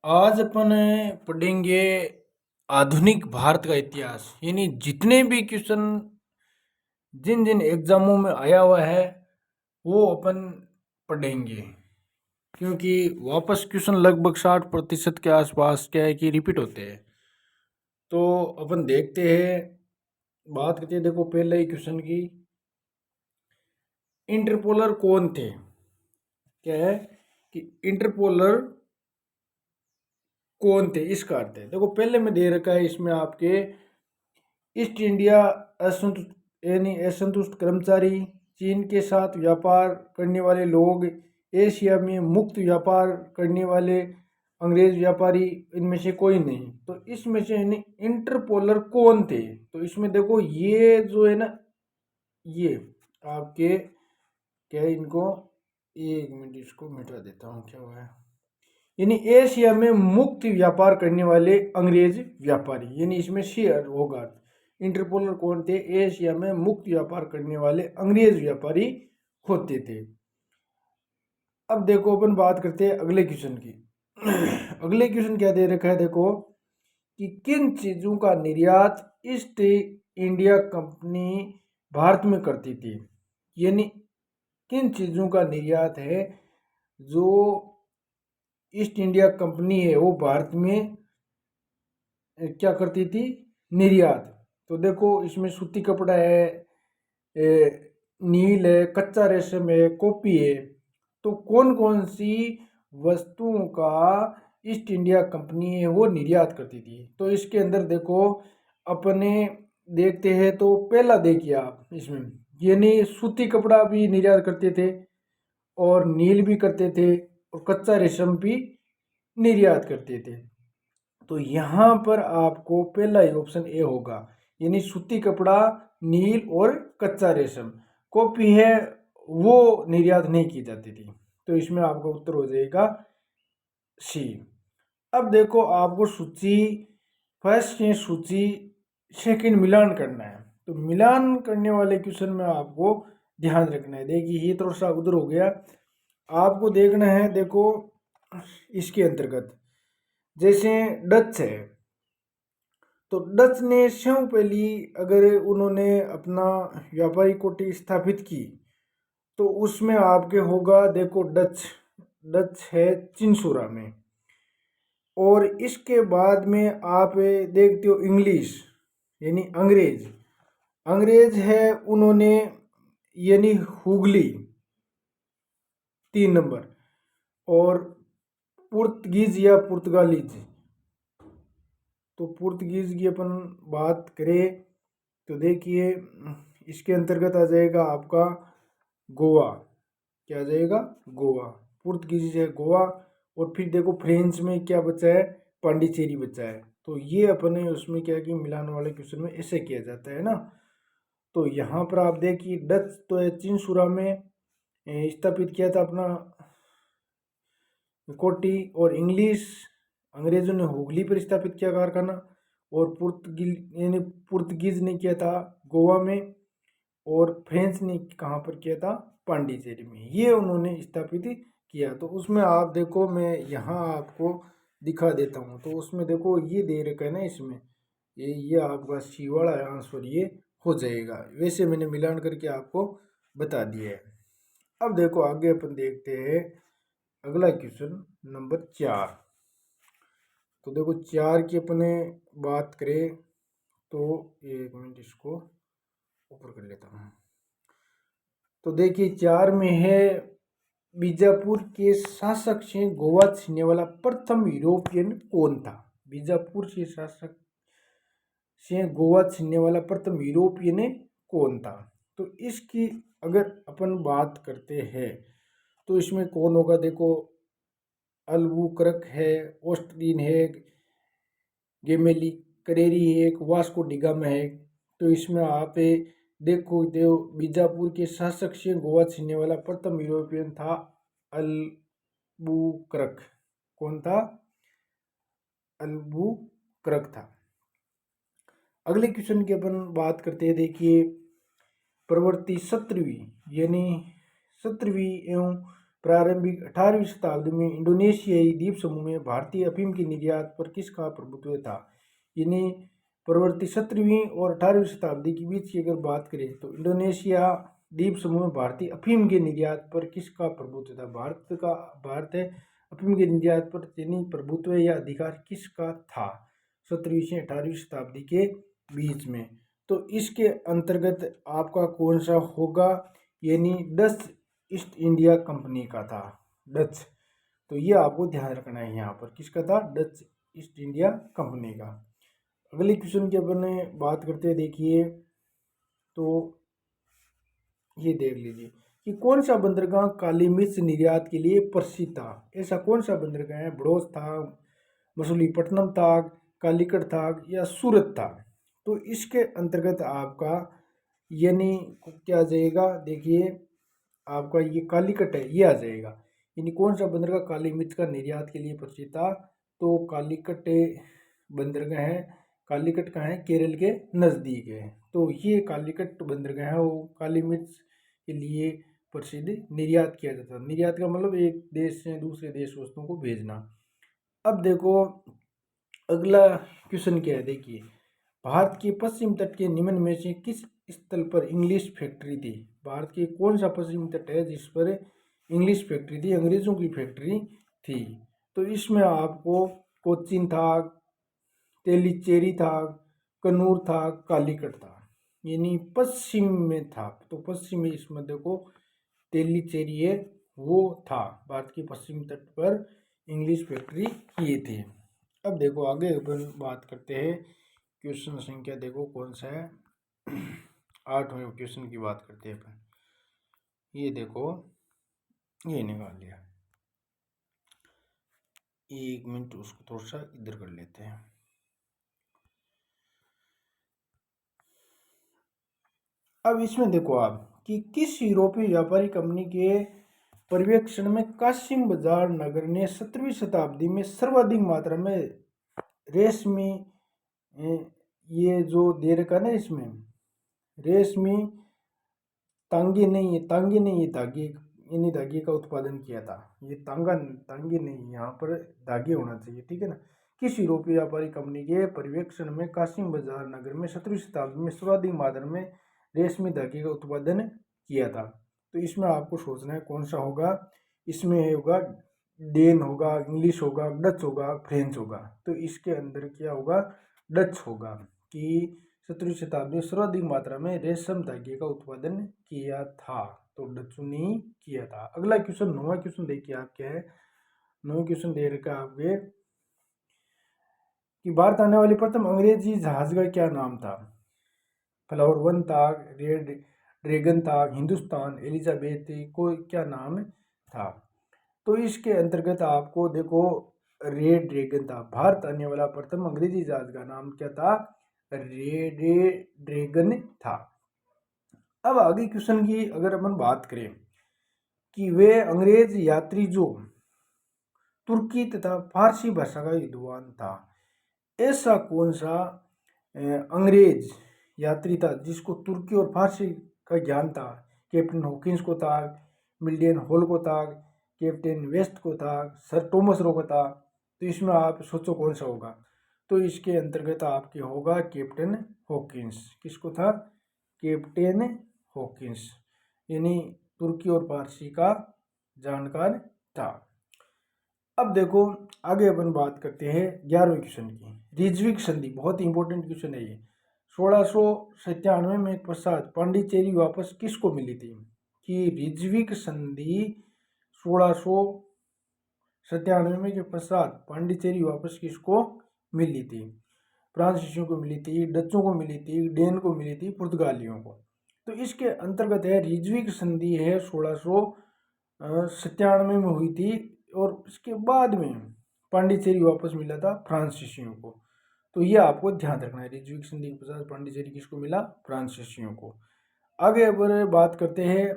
आज अपन पढ़ेंगे आधुनिक भारत का इतिहास। यानी जितने भी क्वेश्चन जिन जिन एग्जामों में आया हुआ है वो अपन पढ़ेंगे, क्योंकि वापस क्वेश्चन लगभग 60% के आसपास क्या है कि रिपीट होते हैं। तो अपन देखते हैं, बात करते हैं। देखो पहले ही क्वेश्चन की, इंटरपोलर कौन थे। क्या है कि इंटरपोलर कौन थे, इसका अर्थ है। देखो पहले में दे रखा है इसमें आपके ईस्ट इंडिया असंतुष्ट यानी असंतुष्ट कर्मचारी, चीन के साथ व्यापार करने वाले लोग, एशिया में मुक्त व्यापार करने वाले अंग्रेज व्यापारी, इनमें से कोई नहीं। तो इसमें से यानी इंटरपोलर कौन थे। तो इसमें देखो ये जो है ना, ये आपके क्या है, इनको एक मिनट इसको मिटा देता हूँ, क्या हुआ है। यानी एशिया में मुक्त व्यापार करने वाले अंग्रेज व्यापारी, यानी इसमें शेयर होगा। इंटरपोलर कौन थे, एशिया में मुक्त व्यापार करने वाले अंग्रेज व्यापारी होते थे। अब देखो अपन बात करते हैं अगले क्वेश्चन की। अगले क्वेश्चन क्या दे रखा है, देखो कि किन चीजों का निर्यात ईस्ट इंडिया कंपनी भारत में करती थी। यानी किन चीजों का निर्यात है जो ईस्ट इंडिया कंपनी है वो भारत में क्या करती थी, निर्यात। तो देखो इसमें सूती कपड़ा है, नील है, कच्चा रेशम है, कॉफी है। तो कौन कौन सी वस्तुओं का ईस्ट इंडिया कंपनी है वो निर्यात करती थी। तो इसके अंदर देखो अपने देखते हैं। तो पहला देखिए आप इसमें, यानी सूती कपड़ा भी निर्यात करते थे और नील भी करते थे और कच्चा रेशम भी निर्यात करते थे। तो यहाँ पर आपको पहला ही ऑप्शन ए होगा, यानी सूती कपड़ा, नील और कच्चा रेशम। कॉफी है वो निर्यात नहीं की जाती थी। तो इसमें आपका उत्तर हो जाएगा सी। अब देखो आपको सूची फर्स्ट से सूची सेकंड मिलान करना है। तो मिलान करने वाले क्वेश्चन में आपको ध्यान रखना है। देखिए ये थोड़ा सा उधर हो गया, आपको देखना है। देखो इसके अंतर्गत जैसे डच है, तो डच ने स्वयं पहली अगर उन्होंने अपना व्यापारी कोठी स्थापित की तो उसमें आपके होगा, देखो डच डच है चिंसुरा में। और इसके बाद में आप देखते हो इंग्लिश यानी अंग्रेज, अंग्रेज है उन्होंने यानी हुगली 3 नंबर। और पुर्तगीज या पुर्तगालीज, तो पुर्तगीज की अपन बात करें तो देखिए इसके अंतर्गत आ जाएगा आपका गोवा। क्या आ जाएगा, गोवा। पुर्तगीज है गोवा। और फिर देखो फ्रेंच में क्या बचा है, पांडिचेरी बचा है। तो ये अपने उसमें क्या कि मिलान वाले क्वेश्चन में ऐसे किया जाता है ना। तो यहाँ पर आप देखिए डच तो है चिंसुरा में स्थापित किया था अपना कोटी, और इंग्लिश अंग्रेजों ने हुगली पर स्थापित किया कारखाना, और पुर्तगीज यानी पुर्तगीज ने किया था गोवा में, और फ्रेंच ने कहाँ पर किया था, पांडिचेरी में। ये उन्होंने स्थापित किया। तो उसमें आप देखो मैं यहाँ आपको दिखा देता हूँ। तो उसमें देखो ये दे रखा है ना, इसमें ये आपका सी वाला आंसर ये हो जाएगा। वैसे मैंने मिलान करके आपको बता दिया है। अब देखो आगे अपन देखते हैं अगला क्वेश्चन नंबर 4। तो देखो 4 की अपने बात करें तो एक मिनट इसको ऊपर कर लेता हूँ। तो देखिए 4 में है, बीजापुर के शासक से गोवा छीनने वाला प्रथम यूरोपियन कौन था। बीजापुर के शासक से गोवा छीनने वाला प्रथम यूरोपियन कौन था। तो इसकी अगर अपन बात करते हैं तो इसमें कौन होगा, देखो अल्बुकर्क है, ऑस्ट्रीन है, गेमेली करेरी है, एक वास्को डिगामा है। तो इसमें आप देखो देव बीजापुर के शासक से गोवा छीनने वाला प्रथम यूरोपियन था अल्बुकर्क। कौन था, अल्बुकर्क था। अगले क्वेश्चन की अपन बात करते हैं। देखिए प्रवृत्ति 17वीं यानी 17वीं एवं प्रारंभिक 18वीं शताब्दी में इंडोनेशियाई द्वीप समूह में भारतीय अफीम के निर्यात पर किसका प्रभुत्व था? यानी प्रवर्ती 17वीं और 18वीं शताब्दी के बीच की अगर बात करें तो इंडोनेशिया द्वीप समूह में भारतीय अफीम के निर्यात पर किसका प्रभुत्व था? भारत अफीम के निर्यात पर यानी प्रभुत्व या अधिकार किसका था 17वीं से 18वीं शताब्दी के बीच में? तो इसके अंतर्गत आपका कौन सा होगा? यानी डच ईस्ट इंडिया कंपनी का था, डच। तो ये आपको ध्यान रखना है, यहाँ पर किसका था? डच ईस्ट इंडिया कंपनी का। अगले क्वेश्चन की अपन बात करते हैं, देखिए तो ये देख लीजिए कि कौन सा बंदरगाह काली मिर्च निर्यात के लिए प्रसिद्ध था? ऐसा कौन सा बंदरगाह है? बड़ौस था, मछलीपट्टनम था, कालीकट था या सूरत था? तो इसके अंतर्गत आपका यानी क्या आ जाएगा? देखिए आपका ये कालीकट है, ये आ जाएगा। यानी कौन सा बंदरगाह काली मिर्च का निर्यात के लिए प्रसिद्ध था? तो कालीकट बंदरगाह है। कालीकट कहाँ है? केरल के नज़दीक है। तो ये कालीकट बंदरगाह है, वो काली मिर्च के लिए प्रसिद्ध निर्यात किया जाता है। निर्यात का मतलब एक देश से दूसरे देश वस्तुओं को भेजना। अब देखो अगला क्वेश्चन क्या है, देखिए भारत के पश्चिम तट के निम्न में से किस स्थल पर इंग्लिश फैक्ट्री थी? भारत के कौन सा पश्चिम तट है जिस पर इंग्लिश फैक्ट्री थी, अंग्रेजों की फैक्ट्री थी? तो इसमें आपको कोचीन था, तेलीचेरी था, कन्नूर था, कालीकट था। यानी पश्चिम में था, तो पश्चिम में इसमें देखो तेलीचेरी है, वो था। भारत के पश्चिम तट पर इंग्लिश फैक्ट्री किए थे। अब देखो आगे अपन बात करते हैं, क्वेश्चन संख्या देखो कौन सा है, 8वें क्वेश्चन की बात करते हैं अपन। ये देखो ये निकाल लिया, एक मिनट उसको थोड़ा सा इधर कर लेते हैं। अब इसमें देखो आप कि किस यूरोपीय व्यापारी कंपनी के पर्यवेक्षण में कासिम बाजार नगर ने 17वीं शताब्दी में सर्वाधिक मात्रा में रेशमी, ये जो दे रखा ना इसमें रेशमी तांगे नहीं है, तांगे नहीं है, धागे, यानी धागे का उत्पादन किया था। ये तांगे नहीं, यहाँ पर धागे होना चाहिए, ठीक है ना। किस यूरोपीय व्यापारी कंपनी के पर्यवेक्षण में कासिम बाजार नगर में 17वीं शताब्दी में सर्वाधिक मात्रा में रेशमी धागे का उत्पादन किया था? तो इसमें आपको सोचना है कौन सा होगा। इसमें होगा डेन होगा, इंग्लिश होगा, डच होगा, फ्रेंच होगा। तो इसके अंदर क्या होगा? डच होगा कि 17वीं शताब्दी में सर्वाधिक मात्रा में रेशम धागे का उत्पादन किया था, तो डचों ने किया था। अगला क्वेश्चन 9वां क्वेश्चन देखिए आप क्या है। 9वां क्वेश्चन दे रखा है आपके कि भारत आने वाली प्रथम अंग्रेजी जहाज का क्या नाम था? फ्लावर वन था, रेड ड्रैगन था, हिंदुस्तान, एलिजाबेथ को क्या नाम था? तो इसके अंतर्गत आपको देखो रेड ड्रैगन था। भारत आने वाला प्रथम अंग्रेजी जहाज का नाम क्या था? रेड ड्रैगन था। अब आगे क्वेश्चन की अगर अपन बात करें कि वे अंग्रेज यात्री जो तुर्की तथा फारसी भाषा का विद्वान था, ऐसा कौन सा अंग्रेज यात्री था जिसको तुर्की और फारसी का ज्ञान था? कैप्टन हॉकिंस को था, मिल्टन हॉल को था, कैप्टन वेस्ट को था, सर टॉमस रो को था। तो इसमें आप सोचो कौन सा होगा। तो इसके अंतर्गत आपके होगा कैप्टन हॉकिंस। किसको था? कैप्टन हॉकिंस, यानी तुर्की और फारसी का जानकार था। अब देखो आगे अपन बात करते हैं 11वें क्वेश्चन की, रिजविक संधि। बहुत इंपॉर्टेंट क्वेश्चन है ये। 1697 में पश्चात पांडिचेरी वापस किसको मिली थी? कि रिजविक संधि 1697 में के पश्चात पांडिचेरी वापस किसको मिली थी? फ्रांसीसियों को मिली थी, डचों को मिली थी, डेन को मिली थी, पुर्तगालियों को। तो इसके अंतर्गत है रिजविक संधि है 1697 में हुई थी, और इसके बाद में पांडिचेरी वापस मिला था फ्रांसीसियों को। तो ये आपको ध्यान रखना है, रिजविक संधि के पश्चात पांडिचेरी किसको मिला? फ्रांसीसियों को। आगे अब बात करते हैं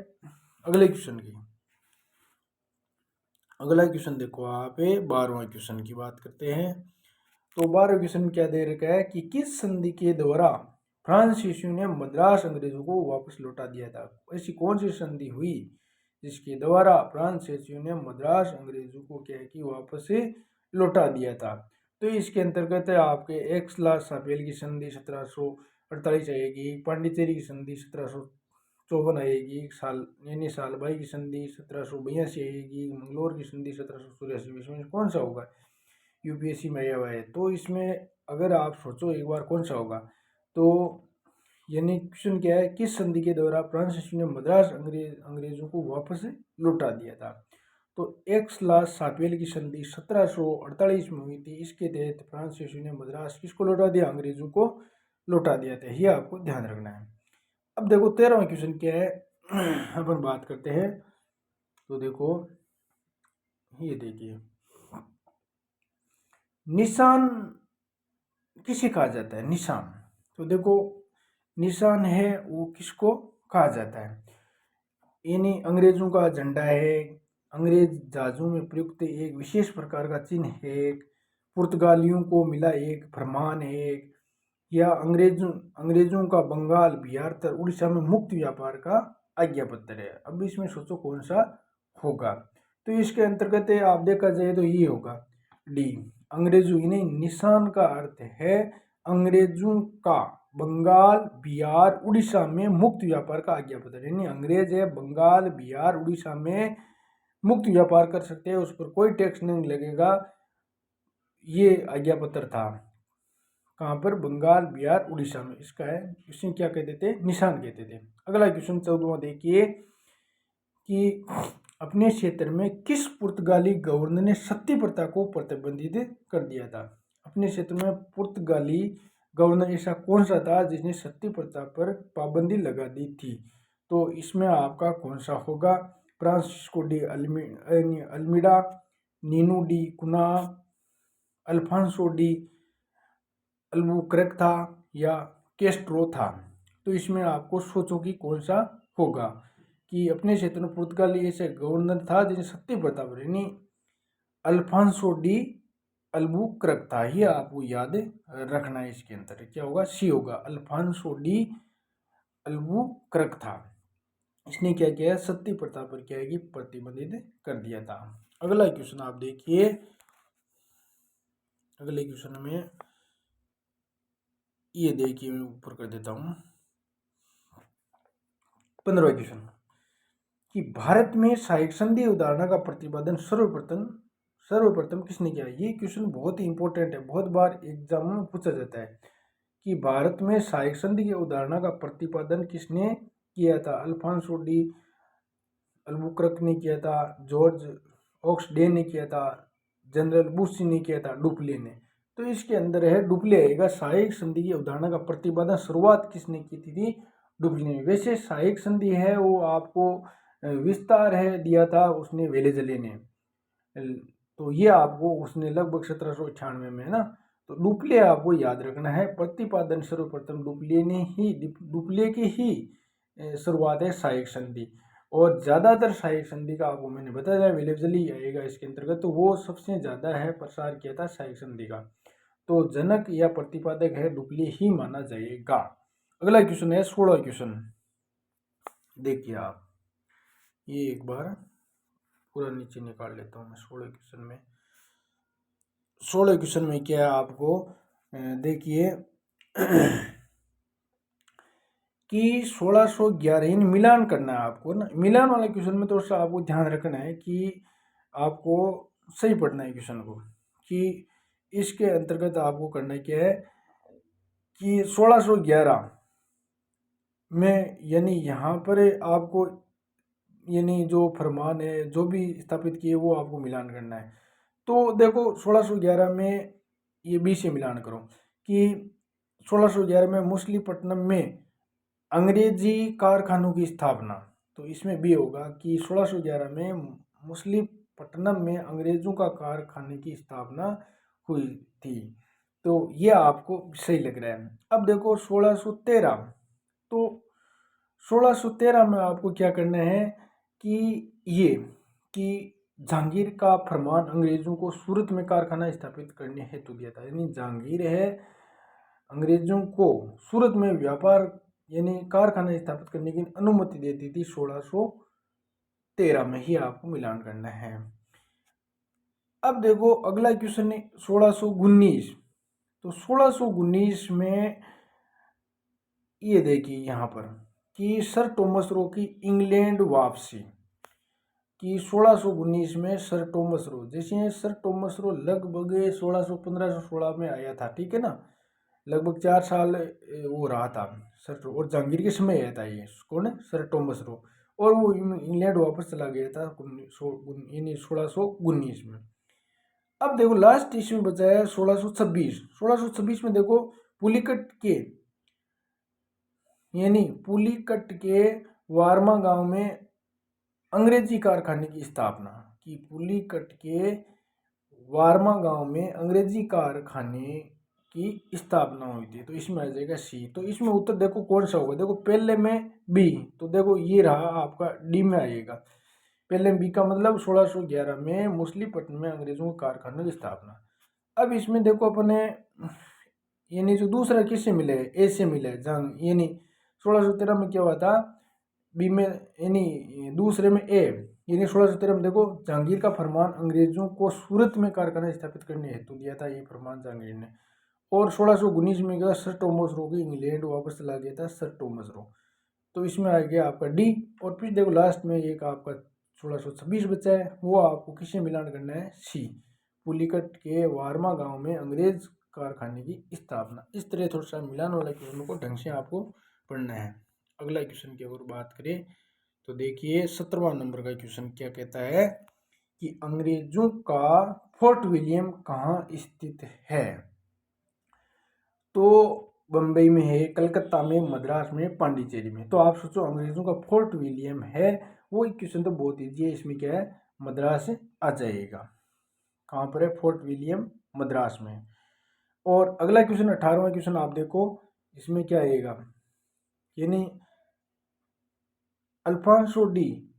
अगले क्वेश्चन की। अगला क्वेश्चन देखो आप 12वां क्वेश्चन की बात करते हैं। तो 12वें क्वेश्चन में क्या दे रखा है कि किस संधि के द्वारा फ्रांसीसियों ने मद्रास अंग्रेजों को वापस लौटा दिया था? ऐसी कौन सी संधि हुई जिसके द्वारा फ्रांसीसियों ने मद्रास अंग्रेजों को क्या है कि वापस से लौटा दिया था। तो इसके अंतर्गत आपके एक्स ला सापेल की संधि 1748 आएगी, पांडिचेरी की संधि 1754 आएगी, साल यानी सालबाई की संधि 1782 आएगी, मंगलोर की संधि 1784। इसमें कौन सा होगा? यूपीएससी में आया हुआ है। तो इसमें अगर आप सोचो एक बार कौन सा होगा, तो यानी क्वेश्चन क्या है, किस संधि के द्वारा फ्रांसीसी ने मद्रास अंग्रेजों को वापस लौटा दिया था? तो एक्स ला सापेल की संधि 1748 में हुई थी। इसके तहत फ्रांसीसी ने मद्रास किसको लौटा दिया? अंग्रेजों को लौटा दिया था। ये आपको ध्यान रखना है। अब देखो 13वां क्वेश्चन क्या है, अपन बात करते हैं। तो देखो ये देखिए, निशान किसे कहा जाता है? निशान। तो देखो निशान है वो किसको कहा जाता है? यानी अंग्रेजों का झंडा है, अंग्रेज जहाजों में प्रयुक्त एक विशेष प्रकार का चिन्ह है, पुर्तगालियों को मिला एक फरमान है, या अंग्रेजों का बंगाल, बिहार तथा उड़ीसा में मुक्त व्यापार का आज्ञा पत्र है। अब इसमें सोचो कौन सा होगा? तो इसके अंतर्गत आप देखा जाए तो ये होगा डी, अंग्रेजों। यानी निशान का अर्थ है अंग्रेजों का बंगाल, बिहार, उड़ीसा में मुक्त व्यापार का आज्ञा पत्र। यानी अंग्रेज है बंगाल, बिहार, उड़ीसा में मुक्त व्यापार कर सकते हैं, उस पर कोई टैक्स नहीं लगेगा। ये आज्ञा पत्र था कहाँ पर? बंगाल, बिहार, उड़ीसा में। इसका है, इसे क्या कहते थे? निशान कहते थे। अगला क्वेश्चन 14वां देखिए कि अपने क्षेत्र में किस पुर्तगाली गवर्नर ने सती प्रथा को प्रतिबंधित कर दिया था? अपने क्षेत्र में पुर्तगाली गवर्नर ऐसा कौन सा था जिसने सती प्रथा पर पाबंदी लगा दी थी? तो इसमें आपका कौन सा होगा? Francisco de Almeida, Nino D कुना, अल्फांसो डी अल्बुकर्क था, या कैस्ट्रो था? तो इसमें आपको सोचो कि कौन सा होगा, कि अपने क्षेत्र में पुर्तगाली ऐसे गवर्नर था जिन्हें सत्य प्रताप, यानी अल्फांसो डी अल्बुकर्क था। ये आपको याद रखना है। इसके अंदर क्या होगा? सी होगा, अल्फांसो डी अल्बुकर्क था। इसने क्या किया? सत्य प्रथा पर क्या है कि प्रतिबंधित कर दिया था। अगला क्वेश्चन आप देखिए, अगले क्वेश्चन में ये देखिए, मैं ऊपर कर देता हूं 15वां क्वेश्चन, कि भारत में सहायक संधि अवधारणा का प्रतिपादन सर्वप्रथम किसने किया? ये क्वेश्चन बहुत ही इंपॉर्टेंट है, बहुत बार एग्जाम में पूछा जाता है कि भारत में सहायक संधि की अवधारणा का प्रतिपादन किसने किया था? अल्फांसो डी अल्बुकर्क ने किया था, जॉर्ज ऑक्सडे ने किया था, जनरल बुश ने किया था, डुप्ले ने। तो इसके अंदर है डुप्ले आएगा। सहायक संधि की अवधारणा का प्रतिपादन शुरुआत किसने की थी? डुप्ले ने। वैसे सहायक संधि है वो आपको विस्तार है दिया था उसने वेलेजले ने। तो ये आपको उसने लगभग 1798 में है ना। तो डुप्ले आपको याद रखना है। प्रतिपादन सर्वप्रथम डुप्ले की ही शुरुआत है सहायक संधि। और ज़्यादातर सहायक संधि का आपको मैंने बताया वेलेजली आएगा इसके अंतर्गत, तो वो सबसे ज़्यादा है प्रसार किया था सहायक संधि का। तो जनक या प्रतिपादक है डुप्ले ही माना जाएगा। अगला क्वेश्चन है 16वां क्वेश्चन। देखिए आप, ये एक बार पूरा नीचे निकाल लेता हूँ मैं। 16 क्वेश्चन में क्या है आपको देखिए कि 1611 मिलान करना है आपको ना। मिलान वाले क्वेश्चन में थोड़ा सा आपको ध्यान रखना है कि आपको सही पढ़ना है क्वेश्चन को, कि इसके अंतर्गत आपको करना क्या है कि 1611 में यानी यहाँ पर आपको यानी जो फरमान है जो भी स्थापित किए वो आपको मिलान करना है। तो देखो 1611 में ये बी से मिलान करो कि 1611 में मछलीपट्टनम में अंग्रेजी कारखानों की स्थापना। तो इसमें बी होगा कि 1611 में मछलीपट्टनम में अंग्रेजों का कारखाने की स्थापना हुई थी। तो ये आपको सही लग रहा है। अब देखो 1613, तो 1613 में आपको क्या करना है कि ये कि जहांगीर का फरमान अंग्रेजों को सूरत में कारखाना स्थापित करने हेतु दिया था। यानी जहांगीर है अंग्रेजों को सूरत में व्यापार यानी कारखाना स्थापित करने की अनुमति देती थी 1613 13 में ही आपको मिलान करना है। अब देखो अगला क्वेश्चन है 1619। तो 1619 में ये देखिए यहाँ पर कि सर टॉमस रो की इंग्लैंड वापसी कि 1619 में सर टॉमस रो, जैसे सर टॉमस रो लगभग 1615-16 में आया था, ठीक है ना, लगभग 4 साल वो रहा था सर, और जहांगीर के समय आया था ये, कौन है, सर टॉमस रो, और वो इंग्लैंड वापस चला गया था 1619 में। अब देखो लास्ट इसमें बचा है 1626। 1626 में देखो पुलिकट के यानी पुलिकट के वारमा गांव में अंग्रेजी कारखाने की स्थापना की। पुलिकट के वारमा गांव में अंग्रेजी कारखाने की स्थापना हुई थी। तो इसमें आ जाएगा सी। तो इसमें उत्तर देखो कौन सा होगा, देखो पहले में बी, तो देखो ये रहा आपका डी में आएगा। पहले में बी का मतलब 1611 में मुसलीपट्टनम में अंग्रेजों के कारखाने की स्थापना। अब इसमें देखो अपने यानी जो दूसरा किससे मिले, ए से मिले जंग, यानी 1613 में क्या हुआ था, बी में यानी दूसरे में ए, यानी 1613 में देखो जहांगीर का फरमान अंग्रेजों को सूरत में कारखाना स्थापित करने हेतु दिया था, ये फरमान जहांगीर ने। और 1619 में क्या सर टॉमस रो की इंग्लैंड वापस चला गया था सर टॉमस रो। तो इसमें आ गया आपका डी। और फिर देखो लास्ट में एक आपका 1626 बचा है, वो आपको किससे मिलान करना है, सी, पुलिकट के वारमा गांव में अंग्रेज कारखाने की स्थापना। इस तरह थोड़ा सा मिलान वाला क्वेश्चन को ढंग से आपको पढ़ना है। अगला क्वेश्चन की अगर बात करें तो देखिए 17वां नंबर का क्वेश्चन क्या कहता है कि अंग्रेजों का फोर्ट विलियम कहाँ स्थित है। तो बम्बई में है, कलकत्ता में, मद्रास में, पांडिचेरी में। तो आप सोचो अंग्रेजों का फोर्ट विलियम है, वो क्वेश्चन तो बहुत ईजी है, इसमें क्या है, मद्रास आ जाएगा। कहाँ पर है, फोर्ट विलियम मद्रास में। और अगला क्वेश्चन 18वां क्वेश्चन आप देखो, इसमें क्या आएगा, यानी अल्फांसो डी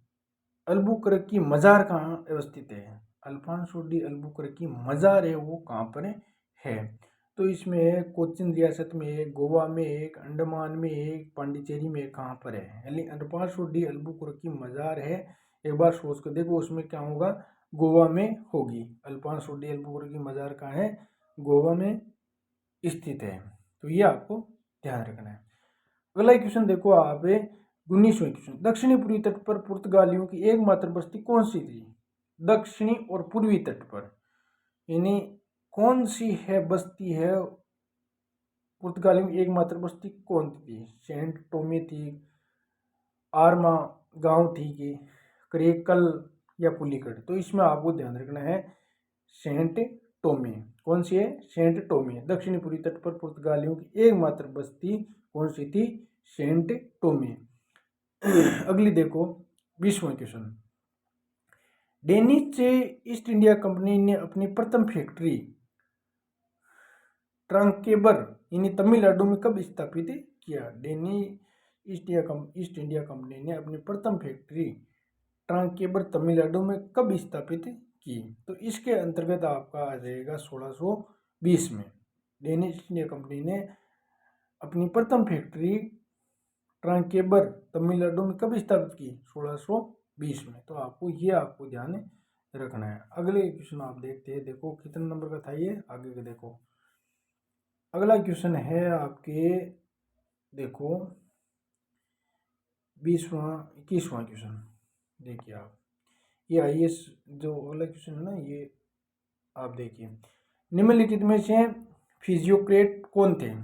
अल्बुकर्क मज़ार कहाँ अवस्थित है। अल्फांसो डी अल्बुकर्क मज़ार है वो कहाँ पर है। तो इसमें है कोचीन रियासत में एक, गोवा में एक, अंडमान में एक, पांडिचेरी में कहाँ पर है, यानी अल्फांसो डी अल्बुकर्क मज़ार है। एक बार सोच कर देखो उसमें क्या होगा, गोवा में होगी। अल्फांसो डी अल्बुकर्क मज़ार कहाँ है, गोवा में स्थित है। तो ये आपको ध्यान रखना है। अगला क्वेश्चन देखो आप 19वां क्वेश्चन, दक्षिणी पूर्वी तट पर पुर्तगालियों की एकमात्र बस्ती कौन सी थी। दक्षिणी और पूर्वी तट पर यानी कौन सी है बस्ती है, पुर्तगालियों की एकमात्र बस्ती कौन थी, सेंट टोमे थी, आर्मा गांव थी कि करेकल या पुलिकट। तो इसमें आपको ध्यान रखना है सेंट टोमे। कौन सी है, सेंट टोमे। दक्षिणी पूर्वी तट पर पुर्तगालियों की एकमात्र बस्ती कौन सी थी, सेंट टोमे। अगली देखो 20वां question, Danish East India Company ने अपनी प्रथम फैक्ट्री ट्रांकेबर यानी तमिलनाडु में कब स्थापित किया। डेनिश ईस्ट इंडिया कंपनी ने अपनी प्रथम फैक्ट्री ट्रांकेबर तमिलनाडु में कब स्थापित की। तो इसके अंतर्गत आपका आ जाएगा 1620 में। डेनिश ईस्ट इंडिया कंपनी ने अपनी प्रथम फैक्ट्री ट्रांकेबर तमिलनाडु में कब स्थापित की, 1620 में। तो आपको ध्यान रखना है। अगले क्वेश्चन आप देखते हैं, देखो कितने नंबर का था ये, आगे के देखो। अगला क्वेश्चन है आपके देखो 21वां क्वेश्चन। देखिए आप ये आईएएस जो अगला क्वेश्चन है ना, ये आप देखिए, निम्नलिखित में से फिजियोक्रेट कौन थे,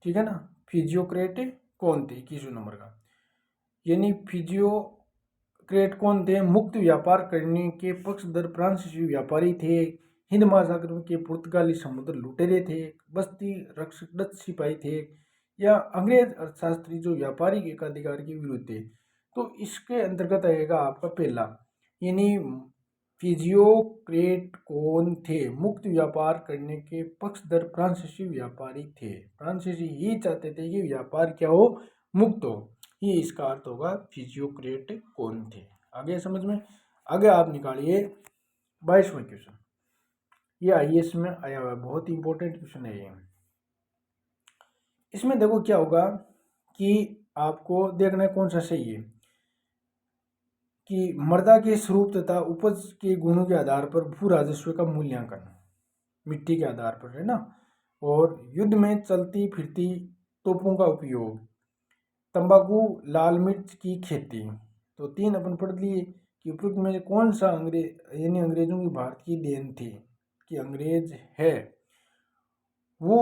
ठीक है ना, फिजियोक्रेट कौन थे 21वें नंबर का, यानी फिजियोक्रेट कौन थे, मुक्त व्यापार करने के पक्षधर फ्रांसीसी व्यापारी थे, हिंद महासागर के पुर्तगाली समुद्र लुटेरे थे, बस्ती रक्षक डच सिपाही थे, या अंग्रेज अर्थशास्त्री जो व्यापारिक एकाधिकार के विरुद्ध थे। तो इसके अंतर्गत आएगा आपका पहला, यानी फिजियोक्रेट कौन थे, मुक्त व्यापार करने के पक्षधर फ्रांसीसी व्यापारी थे। फ्रांसीसी ही चाहते थे कि व्यापार क्या हो, मुक्त हो, ये इसका अर्थ होगा फिजियोक्रेट कौन थे। आगे समझ में, आगे आप निकालिए 22वां क्वेश्चन। ये आईएएस में आया हुआ है, बहुत इंपॉर्टेंट क्वेश्चन है ये। इसमें देखो क्या होगा कि आपको देखना है कौन सा सही है, कि मृदा के स्वरूप तथा उपज के गुणों के आधार पर भू राजस्व का मूल्यांकन मिट्टी के आधार पर है ना। और युद्ध में चलती फिरती तोपों का उपयोग, तंबाकू लाल मिर्च की खेती। तो 3 अपन पढ़ लिए कि उपयुक्त में से कौन सा यानी अंग्रेजों की भारत की देन थी, कि अंग्रेज है वो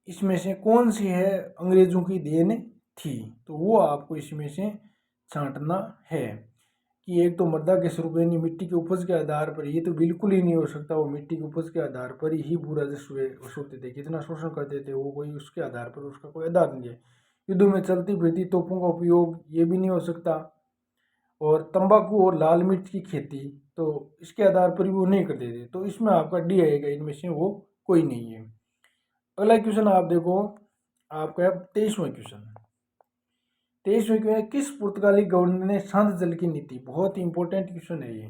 इसमें से कौन सी है अंग्रेजों की देन थी। तो वो आपको इसमें से छांटना है कि एक तो मृदा के स्वरूप यानी मिट्टी के उपज के आधार पर, ये तो बिल्कुल ही नहीं हो सकता, वो मिट्टी के उपज के आधार पर ही भू राजस्व वसूलते थे, कितना शोषण करते थे वो, कोई उसके आधार पर उसका कोई आधार नहीं है। युद्धों में चलती फिरती तोपों का उपयोग, ये भी नहीं हो सकता। और तंबाकू और लाल मिर्च की खेती, तो इसके आधार पर भी वो नहीं करते थे, तो इसमें आपका डी आएगा, इनमें से वो कोई नहीं है। अगला क्वेश्चन आप देखो, आपका 23वां क्वेश्चन। 23वें क्वेश्चन, किस पुर्तगाली गवर्नर ने शांत जल की नीति, बहुत ही इंपॉर्टेंट क्वेश्चन है ये,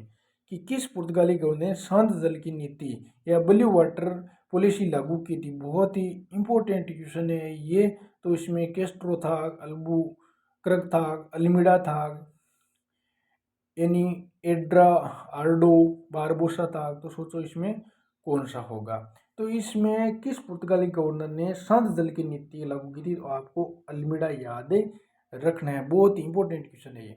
कि किस पुर्तगाली गवर्नर ने शांत जल की नीति या ब्लू वाटर पॉलिसी लागू की थी। बहुत ही इंपॉर्टेंट क्वेश्चन है ये। तो इसमें कैस्ट्रो था, अल्बुकर्क था, अल्मीडा था, यानी एड्रा आर्डो बारबोसा था। तो सोचो इसमें कौन सा होगा। तो इसमें किस पुर्तगाली गवर्नर ने शांत जल की नीति लागू की थी, तो आपको अल्मीडा याद रखना है, बहुत ही इंपॉर्टेंट क्वेश्चन है ये।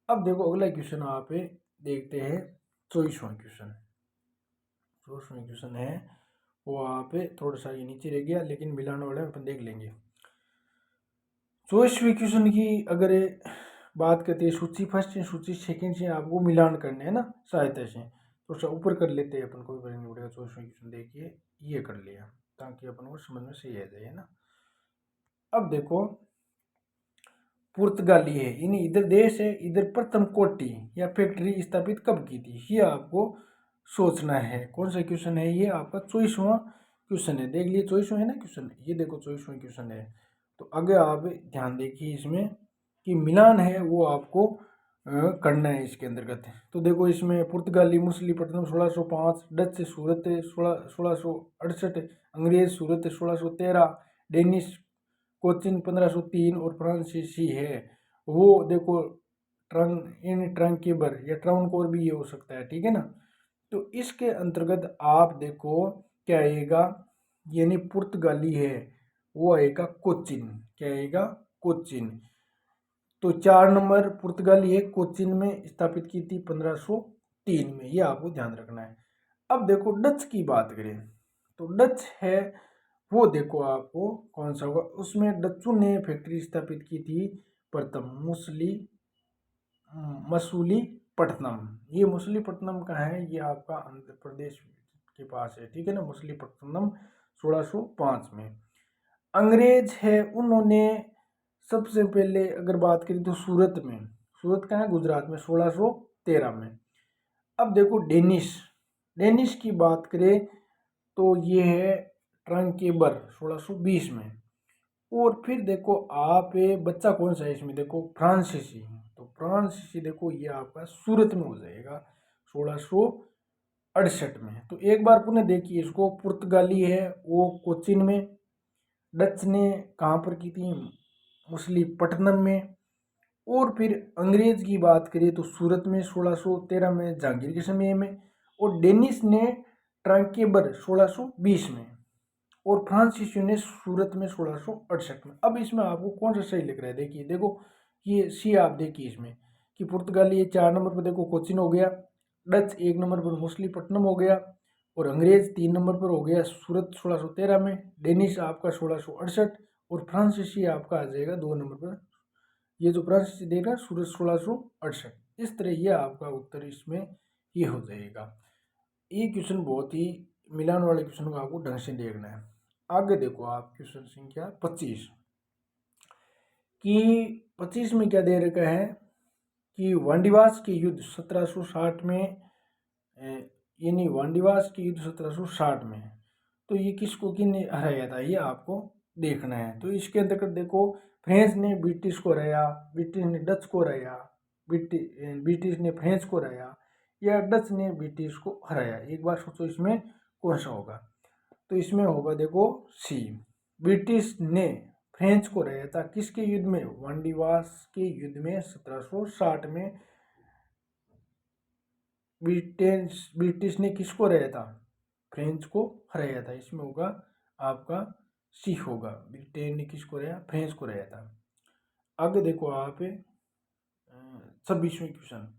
अब देखो अगला क्वेश्चन आप देखते हैं, 24वां क्वेश्चन। 24वां क्वेश्चन है वो आप थोड़ा सा ये नीचे रह गया, लेकिन मिलाने वाले अपन देख लेंगे। 24वें क्वेश्चन की अगर बात करते हैं, सूची फर्स्ट से सूची सेकंड से आपको मिलान करने है ना सहायता से, तो सब ऊपर कर लेते हैं अपन, कोई फर्क नहीं पड़ेगा। 24वां क्वेश्चन देखिए, ये कर लिया ताकि अपन को समझ में सही आ जाए ना। अब देखो पुर्तगाली है, यानी इधर देश है, इधर प्रथम कोटि या फैक्ट्री स्थापित कब की थी, ये आपको सोचना है। कौन सा क्वेश्चन है ये, आपका 24वां क्वेश्चन है। देख लिए 24वां है ना क्वेश्चन, ये देखो 24वां क्वेश्चन है। तो आगे आप ध्यान देखिए इसमें कि मिलान है वो आपको करना है इसके अंतर्गत। तो देखो इसमें पुर्तगाली मछलीपट्टनम 1605, डच सूरत 1668, अंग्रेज सूरत 1613, डेनिश कोचिन 1503 और फ्रांसीसी है वो देखो ट्रंकेबर या ट्राउनकोर भी ये हो सकता है, ठीक है ना। तो इसके अंतर्गत आप देखो क्या आएगा, यानी पुर्तगाली है वो आएगा कोचिन, क्या आएगा कोचिन। तो 4 नंबर पुर्तगाली है, कोचिन में स्थापित की थी 1503 में, ये आपको ध्यान रखना है। अब देखो डच की बात करें, तो डच है वो देखो आपको कौन सा होगा, उसमें डच्चू ने फैक्ट्री स्थापित की थी प्रथम मसूलीपट्टनम। ये मसूलीपट्टनम का है, ये आपका आंध्र प्रदेश के पास है, ठीक है ना। मसूलीपट्टनम 1605 में। अंग्रेज है उन्होंने सबसे पहले अगर बात करें तो सूरत में, सूरत का है गुजरात में 1613 में। अब देखो डेनिश की बात करें तो ये है ट्रंकेबर 1620 में। और फिर देखो आप बच्चा कौन सा है इसमें, देखो फ्रांसीसी, तो फ्रांसीसी देखो ये आपका सूरत में हो जाएगा 1668 में। तो एक बार पुनः देखिए इसको, पुर्तगाली है वो कोचिन में, डच ने कहाँ पर की थी मछलीपट्टनम में, और फिर अंग्रेज की बात करिए तो सूरत में 1613 में जहांगीर के समय में, और डेनिस ने ट्रांकेबर 1620 में, और फ्रांसीसी ने सूरत में 1668 में। अब इसमें आपको कौन सा सही लग रहा है, देखिए देखो ये सी आप देखिए इसमें कि पुर्तगाली ये 4 नंबर पर देखो कोचिन हो गया, डच 1 नंबर पर मछलीपट्टनम हो गया, और अंग्रेज 3 नंबर पर हो गया सूरत 1613 में, डेनिश आपका 1668, और फ्रांसीसी आपका आ जाएगा 2 नंबर पर, ये जो फ्रांसीसी देगा सूरत 1668। इस तरह ये आपका उत्तर इसमें ये हो जाएगा। ये क्वेश्चन बहुत ही मिलान वाले क्वेश्चन को आपको ढंग से देखना है। आगे देखो आप क्वेश्चन संख्या 25 कि 25 में क्या दे रखा है कि वांडीवास के युद्ध 1760 में, यानी वांडीवास के युद्ध 1760 में, तो ये किसको किसने हराया था ये आपको देखना है। तो इसके अंतर्गत देखो फ्रेंच ने ब्रिटिश को हराया, ब्रिटिश ने डच को हराया, ब्रिटिश ने फ्रेंच को हराया, या डच ने ब्रिटिश को हराया। एक बार सोचो इसमें कौन सा होगा। तो इसमें होगा देखो सी, ब्रिटिश ने फ्रेंच को हराया था किसके युद्ध में, वांडीवास के युद्ध में 1760 में ब्रिटिश ने किसको हराया था? फ्रेंच को हराया था। इसमें होगा आपका सी होगा। ब्रिटेन ने किसको हराया? फ्रेंच को हराया था। आगे देखो आप 26वां क्वेश्चन,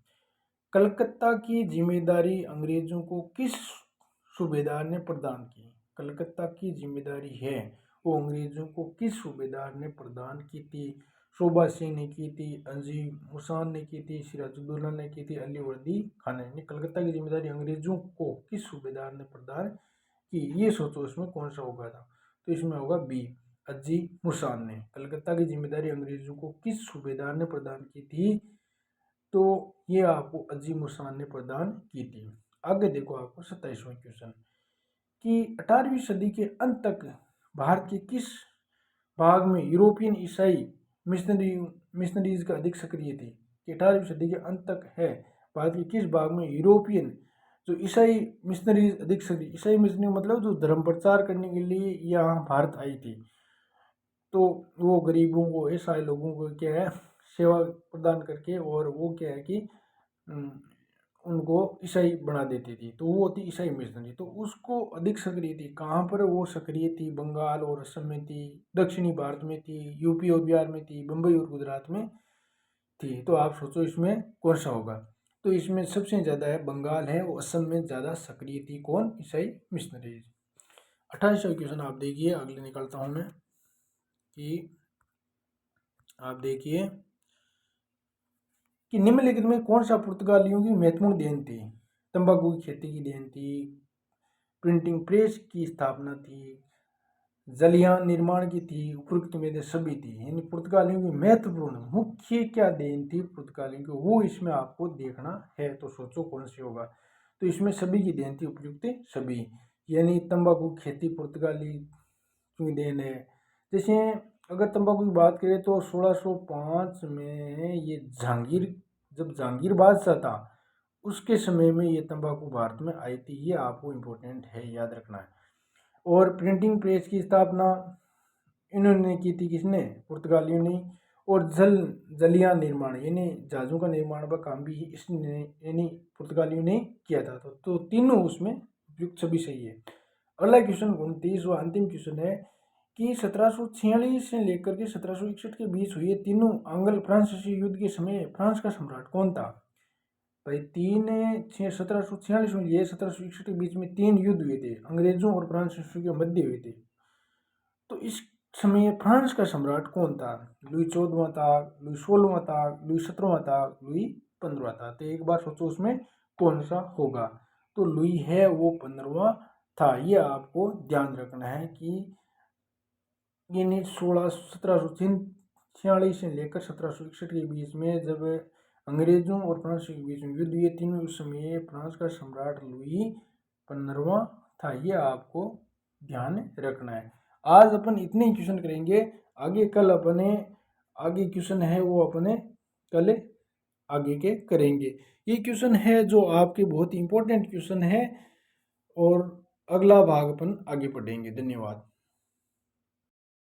कलकत्ता की जिम्मेदारी अंग्रेजों को किस सूबेदार ने प्रदान की? कलकत्ता की जिम्मेदारी है वो अंग्रेजों को किस सूबेदार ने प्रदान की थी? शोभा सिंह ने की थी, अजीम मुसान ने की थी, सिराजुद्दौला ने की थी, अली वर्दी खान ने। कलकत्ता की जिम्मेदारी अंग्रेजों को किस सूबेदार ने प्रदान की? ये सोचो इसमें कौन सा होगा था? तो इसमें होगा बी, अजी मुसान ने। कलकत्ता की जिम्मेदारी अंग्रेजों को किस सूबेदार ने प्रदान की थी? तो ये आपको अजी मुसान ने प्रदान की थी। आगे देखो आपको 27वां क्वेश्चन कि 18वीं सदी के अंत तक भारत के किस भाग में यूरोपियन ईसाई मिशनरीज का अधिक सक्रिय थी? कि 18वीं सदी के अंत तक है भारत के किस भाग में यूरोपियन जो ईसाई मिशनरीज अधिक सक्रिय? ईसाई मिशनरी मतलब जो धर्म प्रचार करने के लिए यहाँ भारत आई थी, तो वो गरीबों को, ईसाई लोगों को क्या है सेवा प्रदान करके, और वो क्या है कि उनको ईसाई बना देती थी, तो वो थी ईसाई मिशनरी। तो उसको अधिक सक्रिय थी कहाँ पर? वो सक्रिय थी बंगाल और असम में थी, दक्षिणी भारत में थी, यूपी और बिहार में थी, बम्बई और गुजरात में थी। तो आप सोचो इसमें कौन सा होगा? तो इसमें सबसे ज़्यादा है बंगाल है, वो असम में ज़्यादा सक्रिय थी। कौन? ईसाई मिशनरीज। 28वां क्वेश्चन आप देखिए, अगले निकालता हूँ मैं कि आप देखिए कि निम्नलिखित में कौन सा पुर्तगालियों की महत्वपूर्ण देन थी? तंबाकू की खेती की देन थी, प्रिंटिंग प्रेस की स्थापना थी, जलियान निर्माण की थी, उपरोक्त में से सभी थी। यानी पुर्तगालियों की महत्वपूर्ण मुख्य क्या देन थी पुर्तगालियों की, वो इसमें आपको देखना है। तो सोचो कौन सी होगा? तो इसमें सभी की देन थी, उपयुक्त सभी। यानी तंबाकू की खेती पुर्तगाली की देन है। जैसे अगर तंबाकू की बात करें तो 1605 में ये जब जहांगीर बादशाह था उसके समय में ये तंबाकू भारत में आई थी। ये आपको इम्पोर्टेंट है, याद रखना है। और प्रिंटिंग प्रेस की स्थापना इन्होंने की थी, किसने? पुर्तगालियों ने। और जलिया निर्माण यानी जहाज़ों का निर्माण का काम भी इसने यानी पुर्तगालियों ने किया था। तो तीनों उसमें उपयुक्त सभी सही है। अगला क्वेश्चन 29 व अंतिम क्वेश्चन है कि 1746 से लेकर के 1761 के बीच हुए तीनों आंग्ल फ्रांसीसी युद्ध के समय फ्रांस का सम्राट कौन था? भाई 1746 में लिए 1761 के बीच में 3 युद्ध हुए थे, अंग्रेजों और फ्रांसीसियों के मध्य हुए थे। तो इस समय फ्रांस का सम्राट कौन था? लुई 14वां था, लुई 16वां था, लुई 17वां था, लुई 15वां था। तो एक बार सोचो उसमें कौन सा होगा? तो लुई है वो 15वां था। ये आपको ध्यान रखना है कि यानी 1746 से लेकर 1761 के बीच में जब अंग्रेजों और फ्रांस के बीच में युद्ध हुए तीनों, उस समय फ्रांस का सम्राट लुई 15वां था। ये आपको ध्यान रखना है। आज अपन इतने ही क्वेश्चन करेंगे, आगे कल अपने आगे क्वेश्चन है वो अपने कल आगे के करेंगे। ये क्वेश्चन है जो आपके बहुत ही इंपॉर्टेंट क्वेश्चन है, और अगला भाग अपन आगे पढ़ेंगे। धन्यवाद।